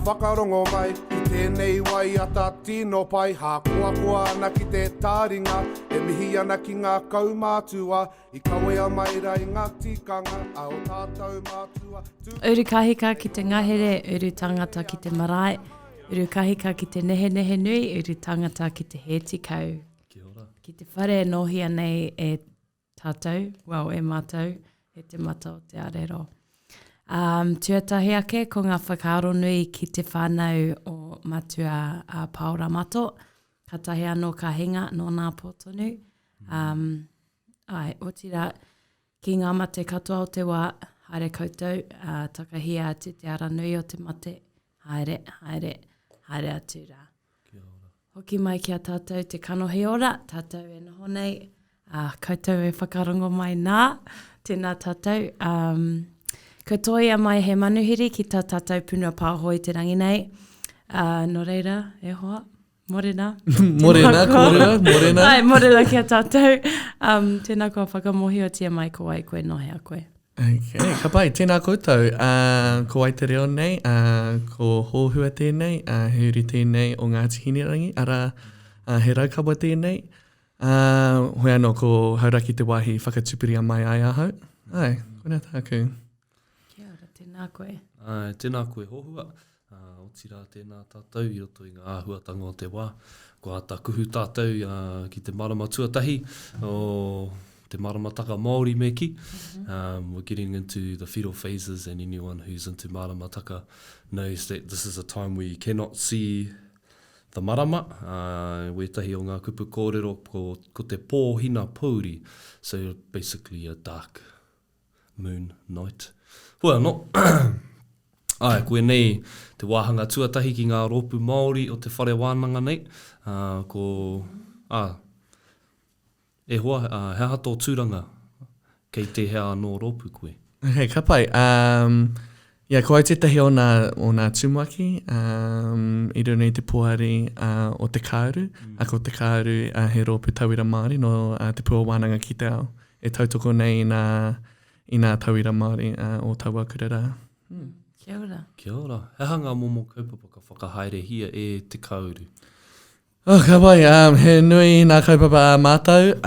whakarongo mai, I tēnei wai ata tino pai, ha kua ana ki te tāringa, e mihi ana ki ngā kaumātua, I kawea mai rai ngā tikanga, a o tātou mātua. Uru kahika ki te ngahere, uru tangata ki te marae, uru kahika ki te nehe nui, uru tangata ki te he tikau. Kia ora. Ki te whare nohia nei e tātou, e mātou, e te mata o te arero. Tuatahi ake ko ngā whakaaro nui ki te whānau o matua paora mato. Ka tahi anō ka hinga no ngā pōtonu. O tira, ki ngā mate katoa o te wā, haere koutou, takahia atu te ara nui o te mate. Haere atu rā. Kia ora. Hoki mai ki a tātou te kanohi ora, tātou e noho nei. Koutou e whakarongo mai nā, tēnā tātou. Ko toia mai he manuhiri ki tā tātou punua pāhoi te rangi nei. No reira, e hoa, morena. Morena. Ai, morena ki a tātou. Tēnā kua whakamohi o tia mai ko ai koe nohe a koe. Okay, ka pai, tēnā koutou. Ko ai te reo nei, ko hōhua tēnei, heuri tēnei o ngā tihinirangi, ara he raukawa tēnei. Hoi anō ko hauraki te wāhi whakatupiria mai ai ahau. Ai, kona tāku. Tēnā koe. Tēnā koe hohua. O tira tēnā tātou i roto i ngā āhuatanga o te wā. Ko ata kuhu tātou ki te marama tuatahi o te maramataka Māori me ki. We're getting into the fetal phases, and anyone who's into maramataka knows that this is a time where you cannot see the marama. Wetahi o ngā kupu kōrero ko te pōhina pōuri. So basically a dark moon night. Well, no. Koe nei te wāhanga tuatahi ki ngā rōpū Māori o te whare wānanga nei. E hoa, he hato tūranga kei te hea anō rōpū koe. Hei, ka pai. Ko ai tetahi o nā tūmaki, I runei te puari o Te Kāuru. Ko Te Kāuru he rōpū tauira Māori no te pua wānanga ki te ao. E tautoko nei I nā tauira Māori o taua kurera. Kia ora. Kia ora. He hanga momo kaupapa ka whakahaere hia e Te Kāuru? Ka pai, he nui nā kaupapa mātou.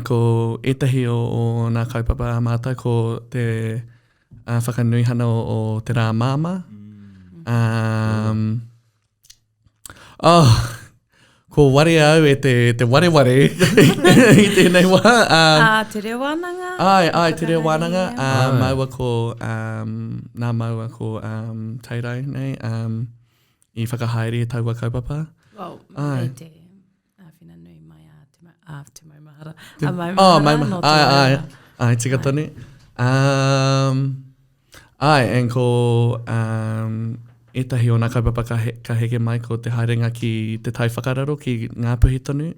Ko etahi o nā kaupapa mātou ko te whakanuihana o te rā māma. Ko ware au e te ware I tēnei wā. Te reo wānanga. Ai, te reo wānanga. Maua ko, nā maua ko teirau nei. I whakahaere e taua kaupapa. Ai. Te whina nui mai te maumahara. Maumahara. Ai, tika tonu. En ko etahi o nā kaupapa ka heke mai ko te haerenga ki te tai whakararo ki ngā puhi tonu.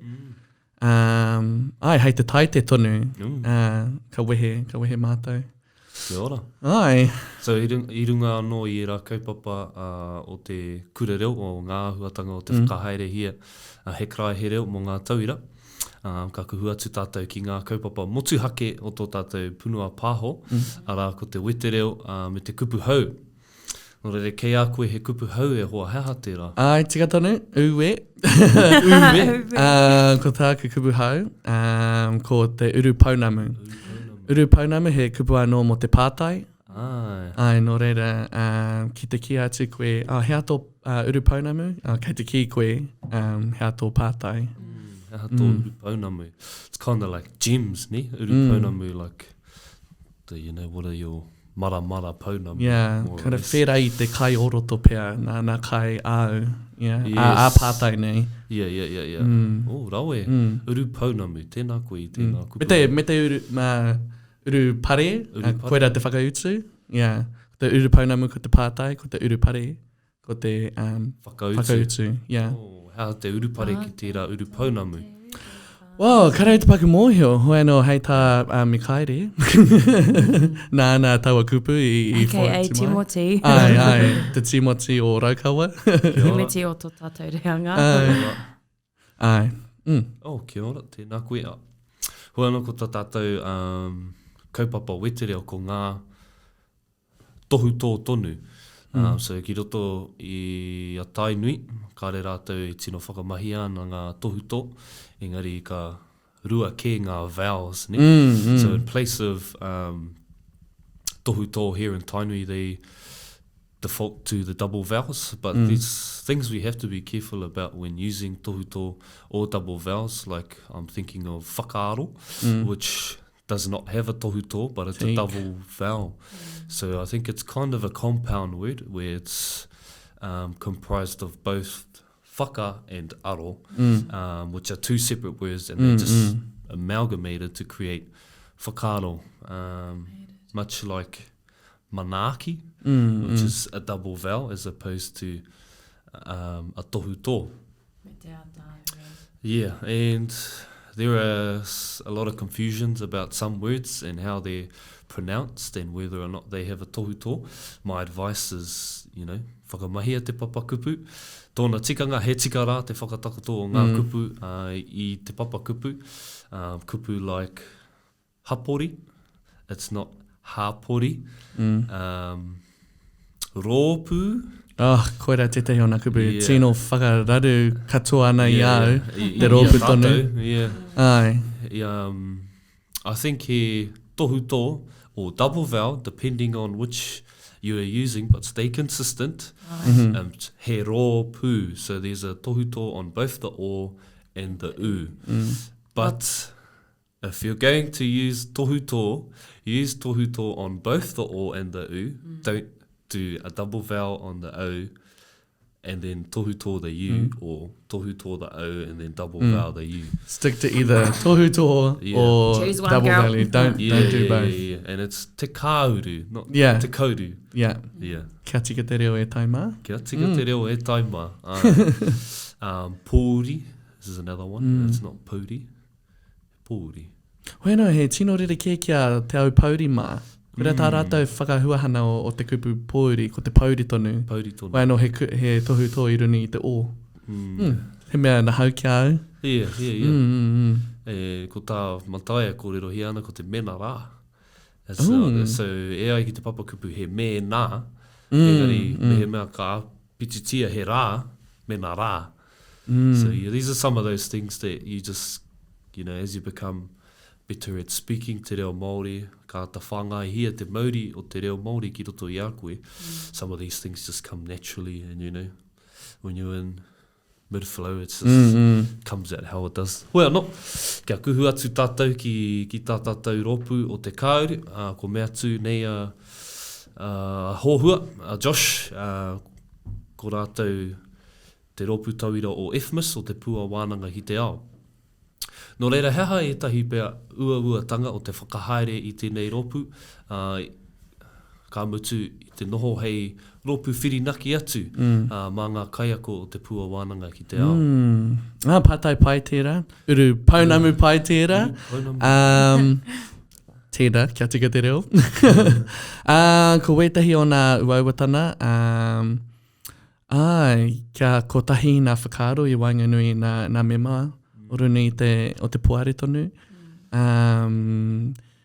Hei te tai te tonu. Ka wehe mātou. Kia ora. Ai. So I runga anō I rā kaupapa o te Korero o ngā āhuatanga o te whakahaere hia. He krai he reo mō ngā tauira. Ka kuhu atu tātou ki ngā kaupapa motuhake o tō tātou punua pāho. Ara ko te wete reo me te kupu hau. Nō rere kei a koe he kupu hau e hoa heha tērā. Ai, tika tonu, uwe. Ko tāku kupu hau, ko te uru paunamu. Uru paunamu he kupu anō mo te pātai. Ai, nō rere, ki te ki atu koe, he ato uru paunamu, kei te ki koe, he ato pātai. He ato uru paunamu. It's kind of like gems, ne? Uru paunamu, like, what are your... Mara paunamu. Yeah, kind of whera I te kai oroto pia, nā kai au. Yeah, yes. Pātai nei. Yeah. Oh, rawe. Uru paunamu, tēnā koe, tēnā kupu. Me te uru pare, koera te whakautu. Yeah, ko te uru paunamu, ko te pātai, ko te uru pare, ko te whakautu. Yeah. Oh, how te uru pare ki tērā uru paunamu. Wow, karau te paku mōhio, hoi anō hei tā me kaere. Nā taua kupu I A.K.A. Timoti. Ai, te Timoti o Raukawa. Timoti o tō tātou reanga. Ai. Oh, kia ora, tēnā koe. Hoi anō ko tā tātou kaupapa wete reo ko ngā tohu tō tonu. So ki roto I a tainui, kāre rātou e tino whakamahi ana ngā tohuto, engari ka rua ke ngā vowels, ne? So in place of tohuto here in tainui, they default to the double vowels, but these things we have to be careful about when using tohuto or double vowels, like I'm thinking of whakaaro, which does not have a tohuto, but it's a double vowel. So I think it's kind of a compound word where it's comprised of both whaka and aro, which are two separate words, and they're just amalgamated to create whakaaro, much like manaaki, which is a double vowel as opposed to a tohuto. Yeah, and there are a lot of confusions about some words and how they're pronounced and whether or not they have a tohuto. My advice is, whakamahia te papakupu. Tōna tikanga he tika rā te whakatakoto o ngā kupu I te papakupu. Kupu like hapori. It's not hapori. Rōpū. Koera te tehi o nā kupu. Tino whakararu katoa ana I au. Te rōpū tonu. I think he tohuto or double vowel, depending on which you are using, but stay consistent. He rōpū. So there's a tohuto on both the o and the u. But if you're going to use tohuto on both the o and the u. Don't do a double vowel on the o and then tohuto the u, or tohuto the o and then double vowel the u. Stick to either tohuto or choose one, double girl. vowel. Don't do both. Yeah. And it's Te Kāuru, not Te Kāuru. Yeah. Kia tika te reo e taima. Kia tika te reo e taima. Pōuri, this is another one. It's not pōuri. Pōuri. Bueno, he tino rere ke kia te au pauri mā. Kura tā rātou whakahuahana o te kupu pōuri, ko te pauri tonu. Pauri tonu. Waino he tohuto I runi I te o. He mea na hau kia au. Yeah. Ko tā mataia kōrero hi ana ko te mena rā. So e ai ki te papakupu he me nā. Engari me he mea ka pititia he rā, mena rā. So these are some of those things that you just, as you become better at speaking te reo Māori, ka ta whangai hia te Māori o te reo Māori ki roto I a koe. Some of these things just come naturally, and when you're in mid-flow, it just comes out how it does. Well, no, kia kuhu atu tātou ki tā tātou rōpū o te Kāuru, ko mea atu nei hōhua, Josh, ko rātou te rōpū tauira o FMIS, o te pua wānanga hi te ao. Nō reira, heha e tahi pea ua-uatanga o te whakahaere I tēnei rōpū. Ka mutu I te noho hei rōpū whirinaki atu mā ngā kaiako o te pua wānanga ki te ao. Pātai pai tērā. Uru paunamu pai tērā. Tērā, kia tika te reo. Ko wetahi o nā uauatana. Kia kotahi nā whakaaro I wainganui nā mema. Oruni o te puare tonu.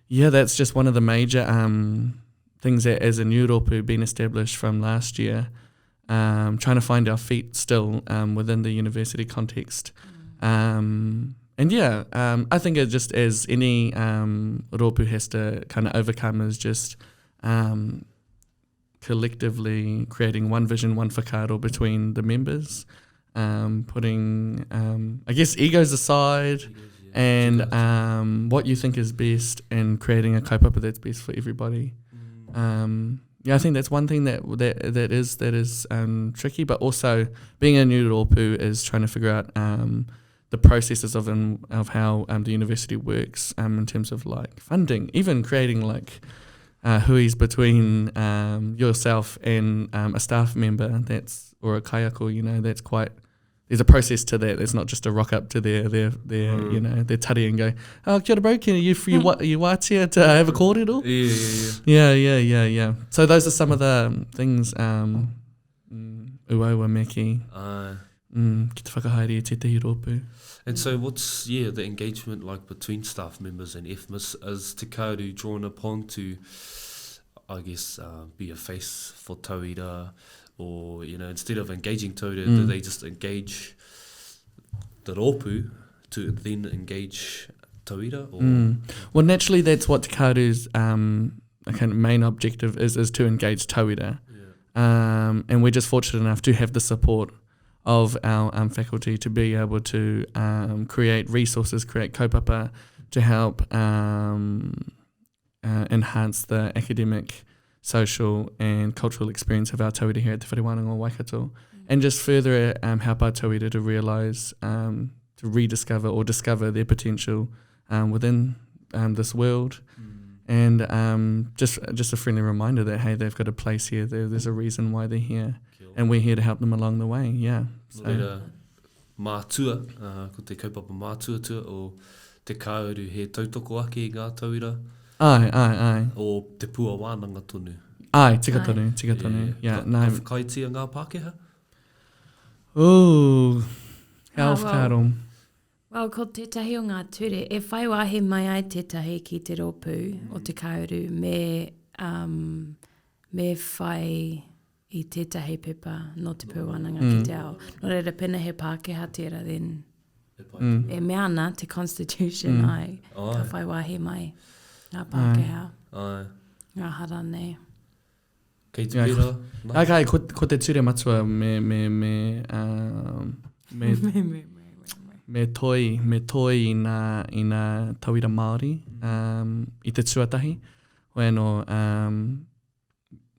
That's just one of the major things that as a new rōpū being established from last year, trying to find our feet still within the university context. I think it just as any rōpū has to kind of overcome is just collectively creating one vision, one whakaaro between the members. Putting, I guess, egos aside and what you think is best and creating a kaupapa that's best for everybody. I think that's one thing that is tricky, but also being a new rōpū is trying to figure out the processes of how the university works in terms of like funding, even creating like huis between yourself and a staff member or a kaiako, that's quite. There's a process to that. It's not just a rock up to their their tari and go, oh, kia ora bro, can you wātia to have a kōrero? Yeah. So those are some of the things, uaua meki, ki te whakahaere te tehi rōpū. And so what's, the engagement like between staff members and FMIS? Is Te Kāuru drawn upon to I guess, be a face for tauira, or, instead of engaging tauira, do they just engage the rōpū to then engage tauira? Or? Well, naturally, that's what Te Kāuru's kind of main objective is to engage tauira. Yeah. And we're just fortunate enough to have the support of our faculty to be able to create resources, create kaupapa to help enhance the academic, social and cultural experience of our tauira here at Te Whakarongo Waikato, and just further help our tauira to realise, to rediscover or discover their potential within this world. And just a friendly reminder that, hey, they've got a place here, there's a reason why they're here, and we're here to help them along the way, yeah. So. Mātua, ko te kaupapa mātua tua, o Te Kāuru he tautoko ake i ngā tauira. Ai. O te pua wānanga tonu. Ai, tika tonu, yeah. Ka whakaitia ngā Pākehā? Ooh, how whakaaro. Well, ko tētahi o ngā ture, e whai wahi mai ai tētahi ki te rōpū o Te Kāuru, me whai i tētahi pepa no te pūwananga ki te ao. No reira pena he Pākehā tērā, then e mea ana te constitution ai, ka whai wahi mai ngā Pākehā, ngā haranei. Kei te pira? Okay, ko te ture matua me toi i nā tauira Māori i te tuatahi. Hoi anō,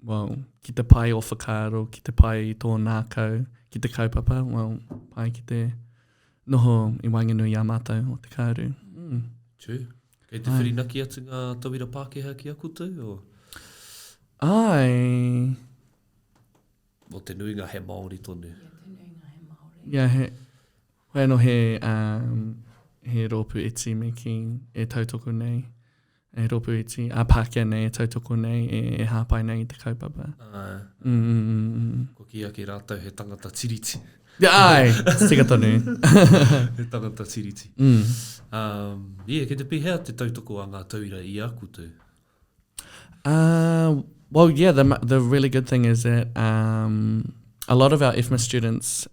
well, ki te pai o whakaaro, ki te pai i tō nākau, ki te kaupapa, well, pai ki te noho i wanganui a mātou o Te Kāuru. True. Kei te whirinaki atu ngā tauira Pākehā ki a koutou? Ai. O te nuinga he Māori tonu. Yeah, hoi anō he rōpū iti me ki e tautoko nei. E rōpū iti, a Pākehā nei e tautoko nei, e hāpai nei i te kaupapa. Ko ki ake rātou he tangata tiriti. Ai, tika tonu. He tangata tiriti. Kei te pihea te tautoko a ngā tauira i a koutou? Well, yeah, the really good thing is that a lot of our IFMA students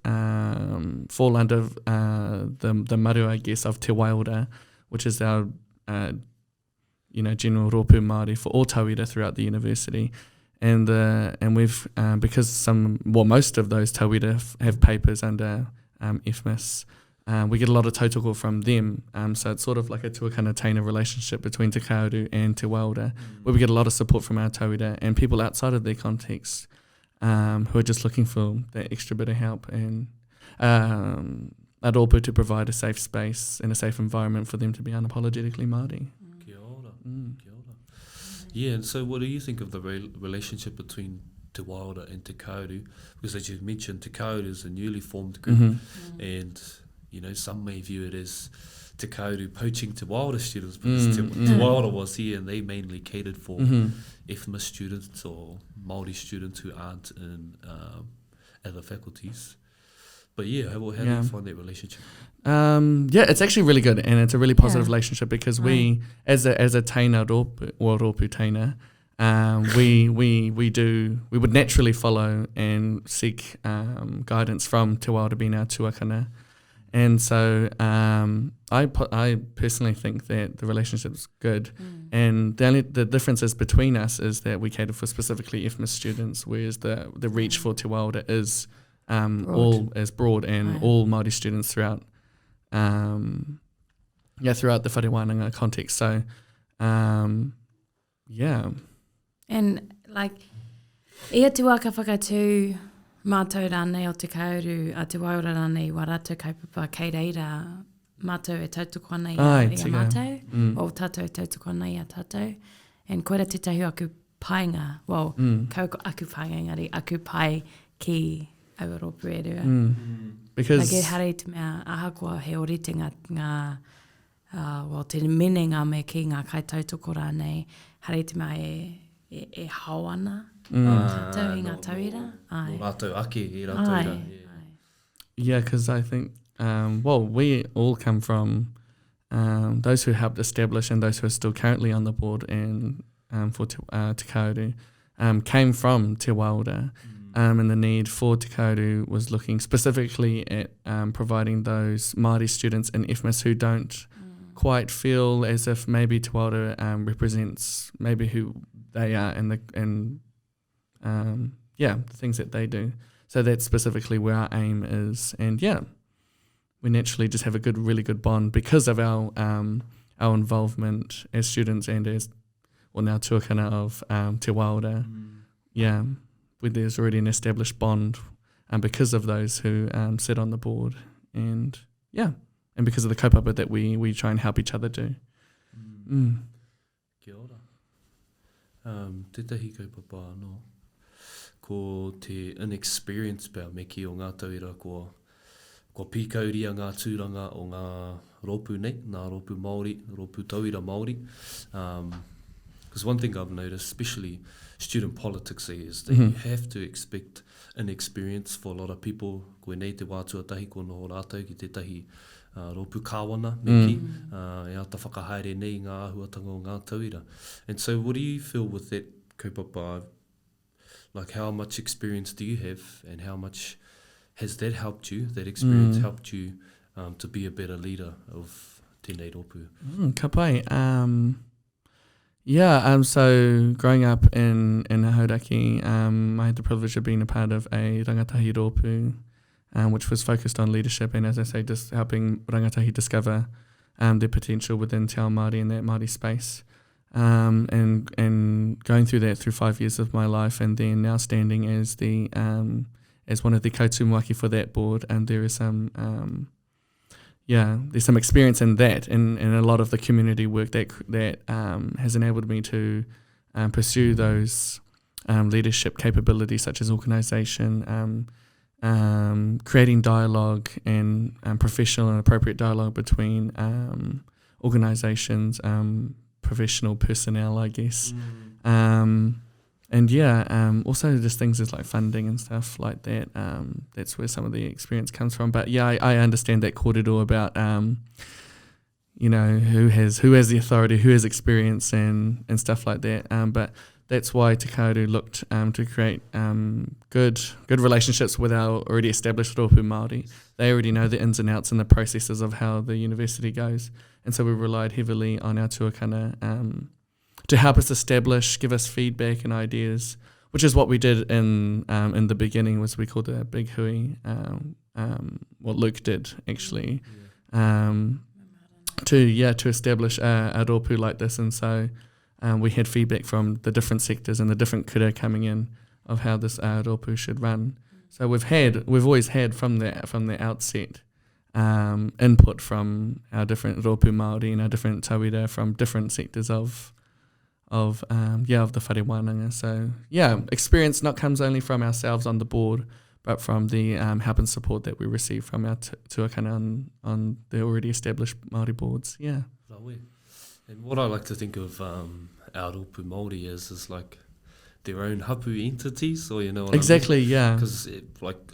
fall under the maru, I guess, of Te Wailda, which is our general rōpū Māori for all tauira throughout the university. And we've because most of those tauira have papers under IFMAS. We get a lot of tautoko from them, so it's sort of like a tuakana taina relationship between Te Kāuru and Te Wailda, where we get a lot of support from our tauira and people outside of their context who are just looking for that extra bit of help and a rōpū to provide a safe space and a safe environment for them to be unapologetically Māori. Kia ora. Kia ora. Yeah, and so what do you think of the relationship between Te Wailda and Te Kāuru? Because as you mentioned, Te Kāuru is a newly formed group, and some may view it as Te Kāuru poaching Te Wailda students, because Te Wailda was here and they mainly catered for IFMA students or Māori students who aren't in other faculties. But yeah, how do you find that relationship? It's actually really good, and it's a really positive relationship because we, as a taina rōpū, or rōpū taina, we would naturally follow and seek guidance from Te Wailda being our tuakana. And so I personally think that the relationship is good. And the differences between us is that we cater for specifically IFMA students, whereas the reach for Te Wailda is all as broad and all Māori students throughout throughout the wharewananga context. So And ia te waka whakatū mātou rānei o Te Kāuru, a Te Wailda rānei wa rātou kaupapa kei reira mātou e tautoko ana i a mātou, o tātou e tautoko ana i a tātou. And koera te tahi aku painga, kauko aku painga engari, aku pai ki aua rōpū e rua. Because e hare te mea ahakoa he orite ngā te mene ngā me ki ngā kai tautoko rānei, hare te mea e hau ana. Tātou i ngā tauira. Rātou ake i rā tauira. Yeah, because I think, we all come from those who helped establish and those who are still currently on the board, and for Te Kāuru came from Te Waura, and the need for Te Kāuru was looking specifically at providing those Māori students in FMIS who don't quite feel as if maybe Te Waura represents maybe who they are and the things that they do. So that's specifically where our aim is, and we naturally just have a really good bond because of our involvement as students and as now tuakana of Te Waura. Where there's already an established bond because of those who sit on the board, and because of the kaupapa that we try and help each other do. Kia ora. Tētahi kaupapa anō. Ko te inexperience pēr me ki o ngā tauira ko pīkauria ngā tūranga o ngā rōpū nei, ngā rōpū Māori, rōpū tauira Māori. Because one thing I've noticed, especially student politics, is that you have to expect inexperience for a lot of people. Koe nei te wātuatahi ko noho rātou ki tētahi rōpū kāwana me ki, e ata whakahaere nei ngā āhuatanga o ngā tauira. And so what do you feel with that kaupapa? Like, how much experience do you have, and how much has that helped you, that experience helped you to be a better leader of tēnei rōpū? Ka pai. So growing up in Hauraki, I had the privilege of being a part of a rangatahi rōpū, which was focused on leadership and, as I say, just helping rangatahi discover their potential within Te Ao Māori and that Māori space. And going through that through 5 years of my life, and then now standing as the as one of the kautumuaki for that board, and there is some there's some experience in that, and a lot of the community work that has enabled me to pursue those leadership capabilities, such as organisation, creating dialogue and professional and appropriate dialogue between organisations, professional personnel, I guess. Also just things as like funding and stuff like that. That's where some of the experience comes from. But I understand that korero about who has the authority, who has experience and stuff like that. But that's why Te Kāuru looked to create good relationships with our already established rōpū Māori. They already know the ins and outs and the processes of how the university goes. And so we relied heavily on our tuakana to help us establish, give us feedback and ideas, which is what we did in the beginning. Was we called it a big hui. What Luke did actually, to establish a rōpū like this. And so we had feedback from the different sectors and the different kura coming in of how this rōpū should run. So we've always had from the outset input from our different rōpū Māori and our different tauira from different sectors of the whare wānanga. So experience not comes only from ourselves on the board, but from the help and support that we receive from our tuakana on the already established Māori boards. Yeah. And what I like to think of our rōpū Māori is like their own hapu entities, or you know what exactly, I mean? Yeah. Because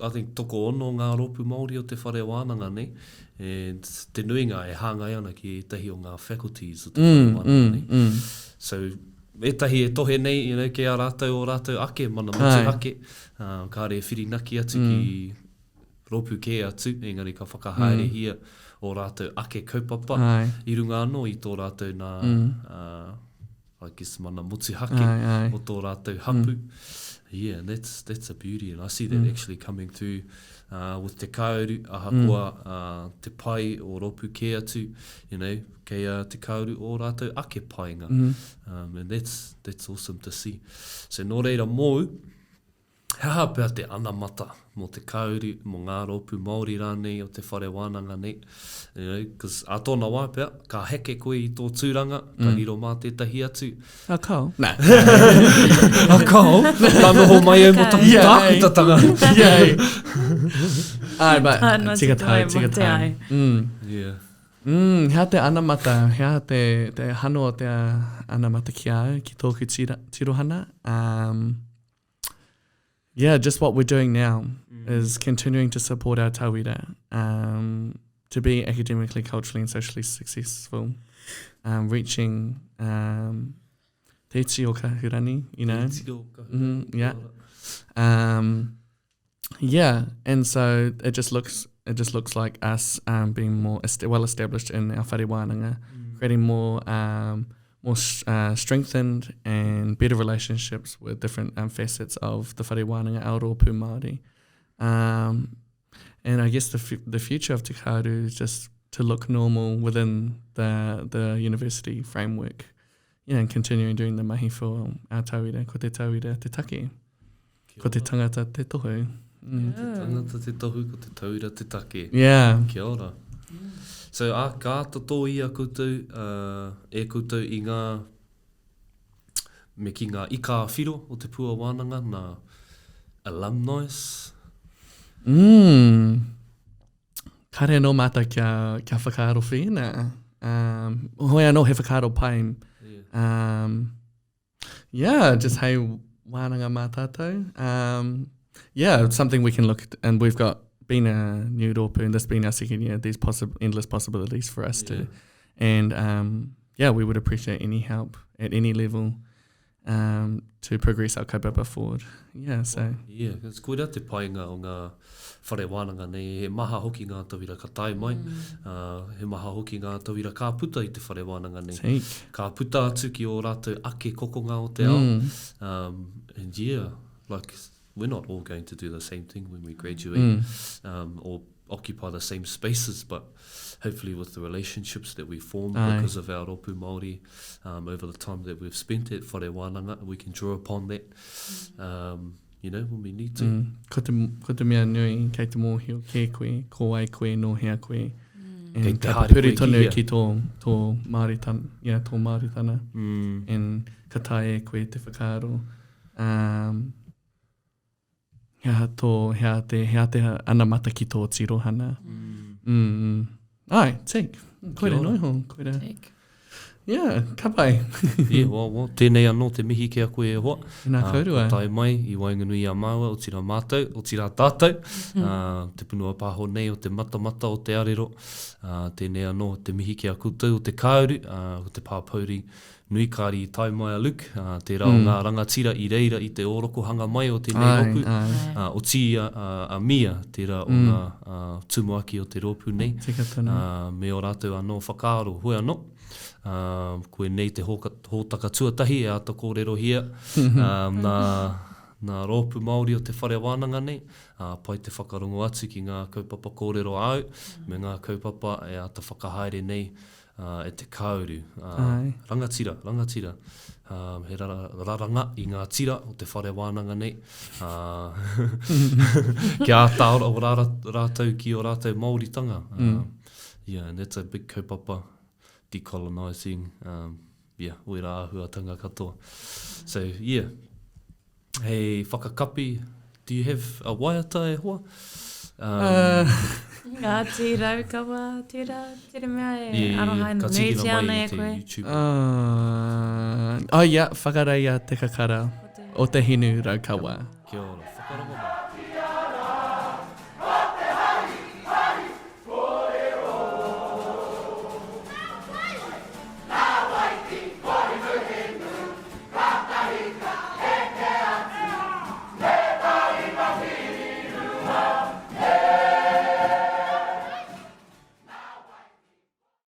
I think toko ono ngā rōpū Māori o te whare wānanga nei, and te nuinga e hāngai ana ki etahi o ngā faculties o te whare wānanga nei. So etahi e tohe nei, ke a rātou o rātou ake, mana motu ake, kāre whirinaki atu ki rōpū ke atu, engari ka whakahaere hia o rātou ake kaupapa, i runga anō i tō rātou nā, I guess mana motu hake, o tō rātou hapu. Yeah, and that's a beauty, and I see that actually coming through with Te Kāuru, ahakoa te pai o rōpū ke atu, kei Te Kāuru o rātou ake painga. And that's awesome to see. So nō reira mōu, haha pēr te anamata mō Te Kāuru, mō ngā rōpū Māori rānei o te whare wānanga nei. Because a tōna wā pēr, ka heke koe i tō tūranga, ka hiro mā tētahi atu. A kau? Nā. A kau? Ka noho mai e mo tahi tākutatanga. Ai, but tika tai. Yeah. Hea te anamata, hea te hano o te anamata ki au, ki tōku tirohana. Just what we're doing now is continuing to support our tauira to be academically, culturally and socially successful, reaching Te iti o Kahurangi, you know. Te iti o Kahurangi. Yeah, and so it just looks like us being more well established in our whare wānanga, creating more strengthened and better relationships with different facets of the whare wānanga, our rōpū Māori. And I guess the future of Te Kāuru is just to look normal within the university framework, and continuing doing the mahi for our tauira, ko te tauira te take, ko te tangata te tohu. Te tangata te tohu, ko te tauira te take. Yeah. Kia ora. So, ka ata tō ia koutou, koutou i ngā, me ki ngā ika whiro o te pua wānanga, nā alumni. Kare no mata kia whakaaro whina. Hoi anō he whakaaro pai. Just hei wānanga mā tātou. It's something we can look at, and we've got been a new rōpū, and this being our second year, these endless possibilities for us to. And we would appreciate any help at any level to progress our kaupapa forward. It's koera te painga o ngā whare wānanga nei, he maha hoki ngā tauira ka tai mai, he maha hoki ngā tauira ka puta i te whare wānanga nei. Ka puta atu ki o rātou ake kokonga o te ao. We're not all going to do the same thing when we graduate or occupy the same spaces, but hopefully with the relationships that we form because of our rōpū Māori over the time that we've spent at whare wānanga, we can draw upon that, when we need to. Ko te mea nui, kei te mōhio ke koe, ko ai koe, no hea koe. And ka puri tonu ki tō Māoritana, tō Māoritana. And ka tae koe te whakaaro. Hea te anamata ki tō tirohana. Ai, take. Koere noiho. Take. Ka pai. Tēnei anō te mihi kia koe e hoa. Nā kaurua. Tai mai, i wainganui a māua, o tira mātou, o tira tātou. Te punua pāho nei o te matamata o te arero. Tēnei anō te mihi kia koutou o te Kāuru, o te pāpauri nui kāri i tai mai a Luke, te rao ngā rangatira i reira i te oroko hanga mai o te nei hoku. O tia a Mia, te rao ngā tumuaki o te rōpū nei. Me o rātou anō whakaaro, hoi anō. Koe nei te hōtaka tuatahi e ata Korero hia. Nā rōpū Māori o te whare wānanga nei. Pai te whakarongo atu ki ngā kaupapa Korero au. Me ngā kaupapa e ata whakahaere nei. E te Kāuru. Rangatira. He raranga i ngā tira o te whare wānanga nei. Kia ātaora o rātou ki o rātou Māoritanga. And that's a big kaupapa, decolonising. Oira āhuatanga katoa. So, hey, whakakapi, do you have a waiata e hoa? Ngā tīrau kawa, tīra mea e arohai nui tiana e koe. Whakareia te kakara o te hinu rau kawa. Kia ora, whakarongo mai.